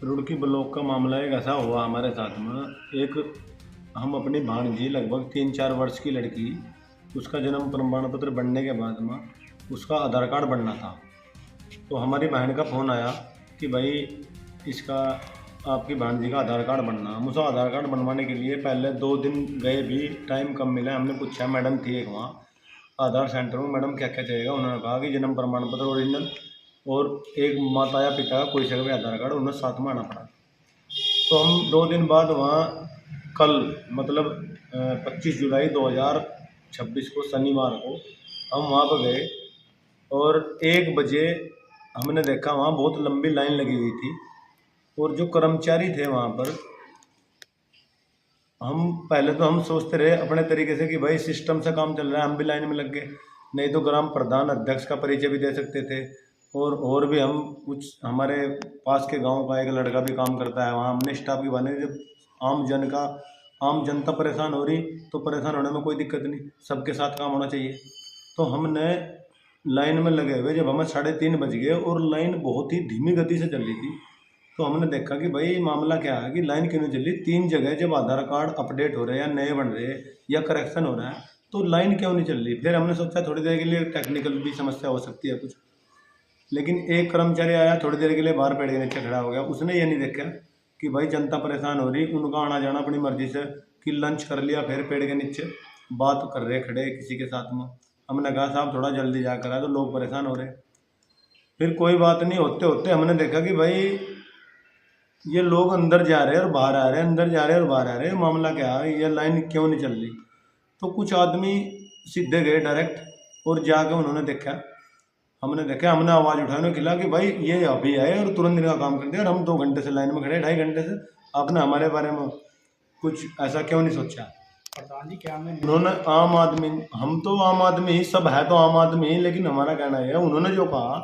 Roorkee block का मामला एक ऐसा हुआ हमारे साथ में। एक हम अपनी भांजी लगभग 3-4 वर्ष की लड़की, उसका जन्म प्रमाण पत्र बनने के बाद में उसका आधार कार्ड बनना था। तो हमारी बहन का फ़ोन आया कि भाई इसका आपकी भांजी का आधार कार्ड बनना। हम उसे आधार कार्ड बनवाने के लिए पहले 2 दिन गए, भी टाइम कम मिला। हमने पूछा, मैडम थी एक वहाँ आधार सेंटर में, मैडम क्या क्या चाहिएगा। उन्होंने कहा कि जन्म प्रमाण पत्र ओरिजिनल और एक माता या पिता का कोई सा भी आधार कार्ड उन्हें साथ में आना पड़ा। तो हम 2 दिन बाद वहाँ, कल मतलब 25 जुलाई 2026 को शनिवार को हम वहाँ पर गए और 1 बजे हमने देखा वहाँ बहुत लंबी लाइन लगी हुई थी। और जो कर्मचारी थे वहाँ पर, हम पहले तो हम सोचते रहे अपने तरीके से कि भाई सिस्टम से काम चल रहा है, हम भी लाइन में लग गए। नहीं तो ग्राम प्रधान अध्यक्ष का परिचय भी दे सकते थे। और भी हम कुछ, हमारे पास के गांव का एक लड़का भी काम करता है वहाँ। हमने स्टाफ की बने, जब आम जनता परेशान हो रही तो परेशान होने में कोई दिक्कत नहीं, सबके साथ काम होना चाहिए। तो हमने लाइन में लगे हुए, जब हमें 3:30 बज गए और लाइन बहुत ही धीमी गति से चल रही थी, तो हमने देखा कि भाई मामला क्या है, कि लाइन क्यों नहीं चल रही। 3 जगह जब आधार कार्ड अपडेट हो रहे हैं या नए बन रहे हैं या करेक्शन हो रहा है, तो लाइन क्यों नहीं चल रही। फिर हमने सोचा थोड़ी देर के लिए टेक्निकल भी समस्या हो सकती है कुछ। लेकिन एक कर्मचारी आया, थोड़ी देर के लिए बाहर पेड़ के नीचे खड़ा हो गया। उसने ये नहीं देखा कि भाई जनता परेशान हो रही, उनका आना जाना अपनी मर्जी से, कि लंच कर लिया फिर पेड़ के नीचे बात कर रहे खड़े किसी के साथ में। हमने कहा साहब थोड़ा जल्दी जाकर आए, तो लोग परेशान हो रहे। फिर कोई बात नहीं, होते होते हमने देखा कि भाई ये लोग अंदर जा रहे हैं और बाहर आ रहे हैं, अंदर जा रहे हैं और बाहर आ रहे हैं, मामला क्या है, ये लाइन क्यों नहीं चल रही। तो कुछ आदमी सीधे गए डायरेक्ट और जाके उन्होंने देखा। हमने आवाज़ उठाई, उन्हें खिला कि भाई ये अभी आए और तुरंत इनका काम कर दिया, और हम 2 घंटे से लाइन में खड़े, 2.5 घंटे से। आपने हमारे बारे में कुछ ऐसा क्यों नहीं सोचा। प्रधान जी क्या मैं उन्होंने, आम आदमी, हम तो आम आदमी ही, सब है तो आम आदमी ही, लेकिन हमारा कहना है, उन्होंने जो कहा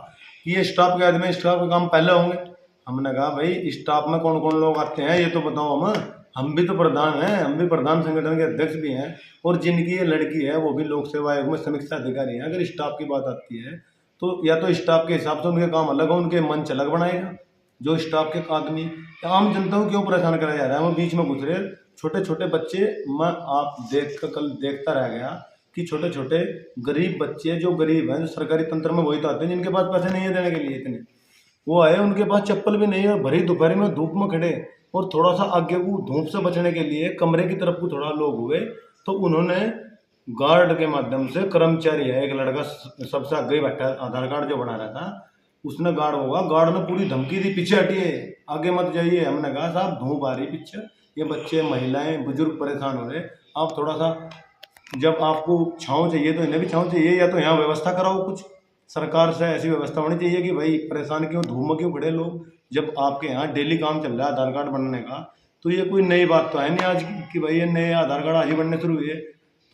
कि ये स्टाफ के आदमी, स्टाफ के काम पहले होंगे। हमने कहा भाई स्टाफ में कौन कौन लोग आते हैं ये तो बताओ हमें, हम भी तो प्रधान हैं, हम भी प्रधान संगठन के अध्यक्ष भी हैं। और जिनकी ये लड़की है वो भी लोक सेवा आयोग में समीक्षा अधिकारी हैं। अगर स्टाफ की बात आती है तो या तो स्टाफ के हिसाब से उनके काम अलग हो, उनके मंच अलग बनाएगा। जो स्टाफ के आदमी, आम जनता को क्यों परेशान कराया जा रहा है, वो बीच में घुस रहे। छोटे छोटे बच्चे, मैं आप देख कर कल देखता रह गया कि छोटे छोटे गरीब बच्चे, जो गरीब हैं, जो सरकारी तंत्र में वही तो आते हैं जिनके पास पैसे नहीं है देने के लिए इतने। वो आए, उनके पास चप्पल भी नहीं है, भरी दोपहर में धूप में खड़े, और थोड़ा सा आगे को धूप से बचने के लिए कमरे की तरफ को थोड़ा लोग हुए, तो उन्होंने गार्ड के माध्यम से, कर्मचारी है एक लड़का सबसे आगे ही बैठा, आधार कार्ड जो बना रहा था, उसने गार्ड होगा, गार्ड ने पूरी धमकी दी, पीछे हटिए, आगे मत जाइए। हमने कहा साहब धूप आ रही पीछे, ये बच्चे, महिलाएं, बुजुर्ग परेशान हो रहे, आप थोड़ा सा, जब आपको छाँव चाहिए तो इन्हें भी छाँव चाहिए, या तो यहाँ व्यवस्था कराओ कुछ। सरकार से ऐसी व्यवस्था होनी चाहिए कि भाई परेशान क्यों, धूप में क्यों खड़े लोग, जब आपके यहाँ डेली काम चल रहा है आधार कार्ड बनने का। तो ये कोई नई बात तो है नहीं आज की कि भाई ये नए आधार कार्ड आज ही बनने शुरू हुए।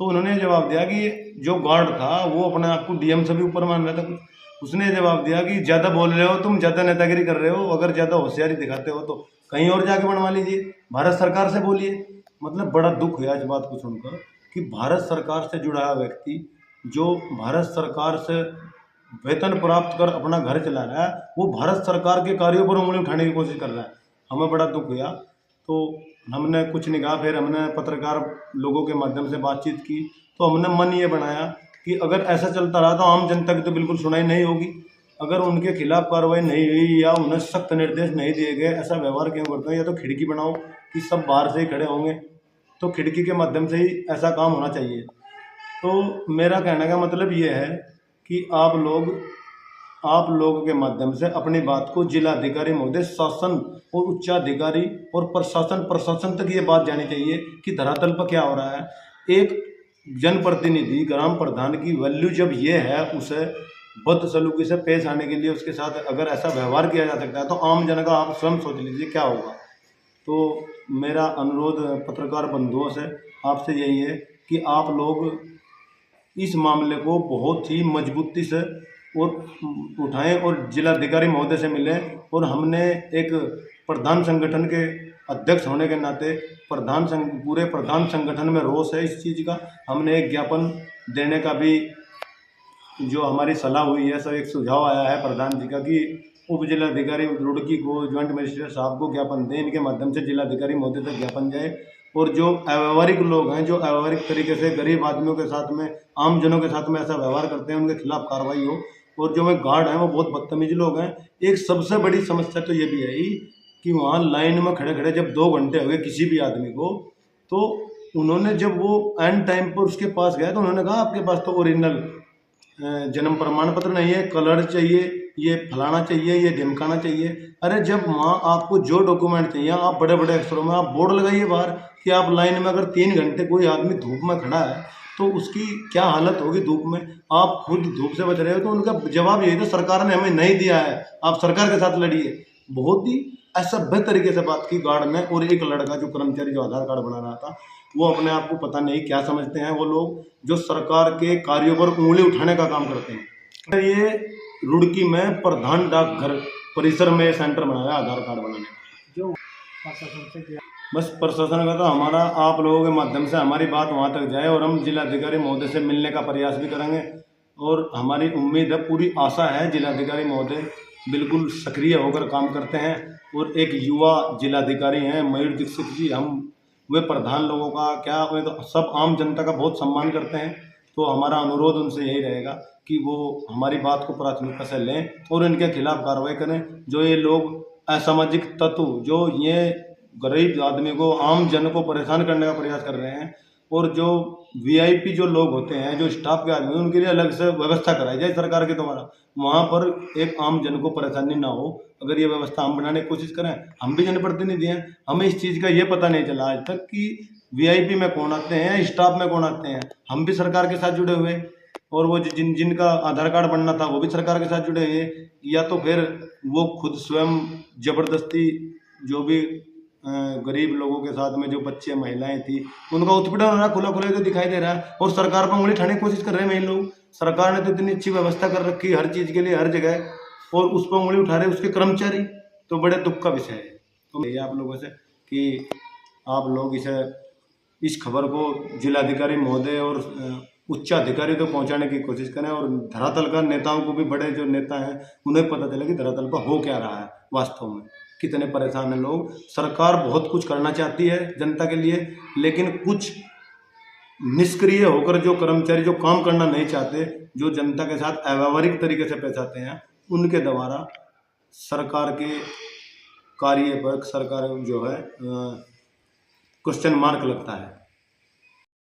तो उन्होंने जवाब दिया कि जो गार्ड था वो अपने आप को डीएम से भी ऊपर मान रहा था कुछ। उसने जवाब दिया कि ज़्यादा बोल रहे हो तुम, ज़्यादा नेतागिरी कर रहे हो, अगर ज़्यादा होशियारी दिखाते हो तो कहीं और जाके बनवा लीजिए, भारत सरकार से बोलिए। मतलब बड़ा दुख हुआ इस बात को सुनकर कि भारत सरकार से जुड़ा हुआ व्यक्ति, जो भारत सरकार से वेतन प्राप्त कर अपना घर चला रहा है, वो भारत सरकार के कार्यों पर उंगली उठाने की कोशिश कर रहा है। हमें बड़ा दुख हुआ। तो हमने कुछ नहीं कहा, फिर हमने पत्रकार लोगों के माध्यम से बातचीत की, तो हमने मन ये बनाया कि अगर ऐसा चलता रहा तो आम जनता की तो बिल्कुल सुनाई नहीं होगी। अगर उनके खिलाफ कार्रवाई नहीं हुई या उन्हें सख्त निर्देश नहीं दिए गए, ऐसा व्यवहार क्यों करते हैं, या तो खिड़की बनाओ कि सब बाहर से ही खड़े होंगे, तो खिड़की के माध्यम से ही ऐसा काम होना चाहिए। तो मेरा कहने का मतलब ये है कि आप लोगों के माध्यम से अपनी बात को जिलाधिकारी महोदय, शासन और उच्चाधिकारी और प्रशासन तक ये बात जानी चाहिए कि धरातल पर क्या हो रहा है। एक जनप्रतिनिधि, ग्राम प्रधान की वैल्यू जब ये है, उसे बदसलूकी से पेश आने के लिए उसके साथ अगर ऐसा व्यवहार किया जा सकता है, तो आम जन का आप स्वयं सोच लीजिए क्या होगा। तो मेरा अनुरोध पत्रकार बंधुओं से आपसे यही है कि आप लोग इस मामले को बहुत ही मजबूती से और उठाएं और जिलाधिकारी महोदय से मिलें। और हमने एक प्रधान संगठन के अध्यक्ष होने के नाते पूरे प्रधान संगठन में रोष है इस चीज़ का। हमने एक ज्ञापन देने का भी, जो हमारी सलाह हुई है, सब एक सुझाव आया है प्रधान जी का कि उप जिलाधिकारी रुड़की को, ज्वाइंट मजिस्ट्रेट साहब को ज्ञापन दें, इनके माध्यम से जिलाधिकारी महोदय तक ज्ञापन जाए और जो अव्यवहारिक लोग हैं, जो अव्यवहारिक तरीके से गरीब आदमियों के साथ में, आम जनों के साथ में ऐसा व्यवहार करते हैं, उनके खिलाफ कार्रवाई हो। और जो में गार्ड हैं वो बहुत बदतमीज लोग हैं। एक सबसे बड़ी समस्या तो ये भी है कि वहाँ लाइन में खड़े खड़े जब 2 घंटे हुए किसी भी आदमी को, तो उन्होंने जब वो एंड टाइम पर उसके पास गया तो उन्होंने कहा आपके पास तो ओरिजिनल जन्म प्रमाण पत्र नहीं है, कलर चाहिए, ये फलाना चाहिए, ये ढिमकाना चाहिए। अरे जब वहाँ आपको जो डॉक्यूमेंट चाहिए आप बड़े बड़े अक्षरों में आप बोर्ड लगाइए बाहर कि आप लाइन में अगर 3 घंटे कोई आदमी धूप में खड़ा है तो उसकी क्या हालत होगी धूप में। आप खुद धूप से बच रहे हो तो उनका जवाब यही था सरकार ने हमें नहीं दिया है, आप सरकार के साथ लड़िए। बहुत ही असभ्य तरीके से बात की गार्ड ने। और एक लड़का जो कर्मचारी जो आधार कार्ड बना रहा था वो अपने आप को पता नहीं क्या समझते हैं वो लोग जो सरकार के कार्यों पर उंगली उठाने का काम करते हैं। ये रुड़की में प्रधान डाकघर परिसर में सेंटर बनाया आधार कार्ड बनाने का। जो प्रशासन से किया बस प्रशासन का तो हमारा आप लोगों के माध्यम से हमारी बात वहाँ तक जाए और हम जिलाधिकारी महोदय से मिलने का प्रयास भी करेंगे। और हमारी उम्मीद है, पूरी आशा है, जिलाधिकारी महोदय बिल्कुल सक्रिय होकर काम करते हैं। और एक युवा जिलाधिकारी हैं मयूर दीक्षित जी, हम वे प्रधान लोगों का क्या, वे तो सब आम जनता का बहुत सम्मान करते हैं। तो हमारा अनुरोध उनसे यही रहेगा कि वो हमारी बात को प्राथमिकता से लें और इनके खिलाफ कार्रवाई करें। जो ये लोग असामाजिक तत्व जो ये गरीब आदमी को, आम जन को परेशान करने का प्रयास कर रहे हैं, और जो वीआईपी जो लोग होते हैं, जो स्टाफ के आदमी, उनके लिए अलग से व्यवस्था कराई जाए सरकार के द्वारा, वहाँ पर एक आम जन को परेशानी ना हो। अगर ये व्यवस्था हम बनाने की कोशिश करें, हम भी जनप्रतिनिधि हैं, हमें इस चीज़ का ये पता नहीं चला आज तक कि वीआईपी में कौन आते हैं, स्टाफ में कौन आते हैं। हम भी सरकार के साथ जुड़े हुए, और वो जिनका आधार कार्ड बनना था वो भी सरकार के साथ जुड़े हुए, या तो फिर वो खुद स्वयं ज़बरदस्ती जो भी गरीब लोगों के साथ में जो बच्चे महिलाएं थी उनका उत्पीड़न हो रहा, खुला खुला तो दिखाई दे रहा है। और सरकार पर उंगली उठाने की कोशिश कर रहे हैं इन लोग। सरकार ने तो इतनी अच्छी व्यवस्था कर रखी है हर चीज़ के लिए, हर जगह, और उस पर उंगली उठा रहे उसके कर्मचारी, तो बड़े दुख का विषय है। तो ये आप लोगों से कि आप लोग इस खबर को जिलाधिकारी महोदय और उच्च अधिकारी तक पहुंचाने की कोशिश करें, और धरातल का नेताओं को भी, बड़े जो नेता हैं उन्हें पता चले कि धरातल पर हो क्या रहा है, वास्तव में कितने परेशान हैं लोग। सरकार बहुत कुछ करना चाहती है जनता के लिए, लेकिन कुछ निष्क्रिय होकर जो कर्मचारी जो काम करना नहीं चाहते, जो जनता के साथ अव्यावहारिक तरीके से पेश आते हैं, उनके द्वारा सरकार के कार्य पर सरकार जो है क्वेश्चन मार्क लगता है।